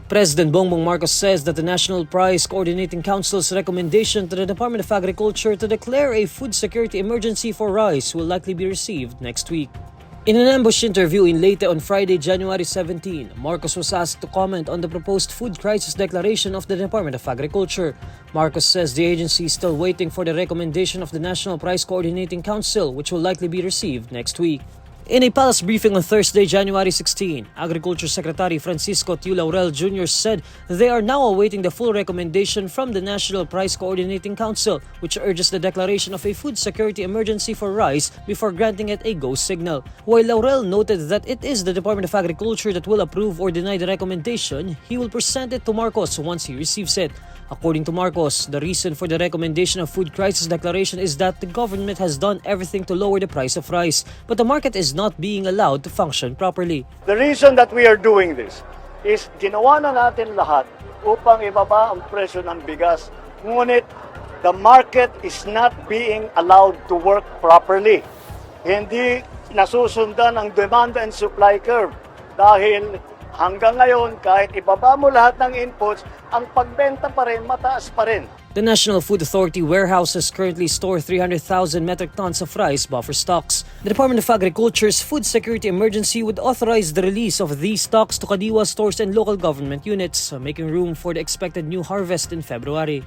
President Bongbong Marcos says that the National Price Coordinating Council's recommendation to the Department of Agriculture to declare a food security emergency for rice will likely be received next week. In an ambush interview in Leyte on Friday, January 17, Marcos was asked to comment on the proposed food crisis declaration of the Department of Agriculture. Marcos says the agency is still waiting for the recommendation of the National Price Coordinating Council, which will likely be received next week. In a palace briefing on Thursday, January 16, Agriculture Secretary Francisco Tiu Laurel Jr. said they are now awaiting the full recommendation from the National Price Coordinating Council, which urges the declaration of a food security emergency for rice before granting it a go signal. While Laurel noted that it is the Department of Agriculture that will approve or deny the recommendation, he will present it to Marcos once he receives it. According to Marcos, the reason for the recommendation of food crisis declaration is that the government has done everything to lower the price of rice, but the market is not being allowed to function properly. The reason that we are doing this is ginawa na natin lahat upang ibaba ang presyo ng bigas. Ngunit the market is not being allowed to work properly. Hindi nasusundan ang demand and supply curve dahil hanggang ngayon, kahit ibaba mo lahat ng inputs, ang pagbenta pa rin, mataas pa rin. The National Food Authority warehouses currently store 300,000 metric tons of rice buffer stocks. The Department of Agriculture's food security emergency would authorize the release of these stocks to Kadiwa stores and local government units, making room for the expected new harvest in February.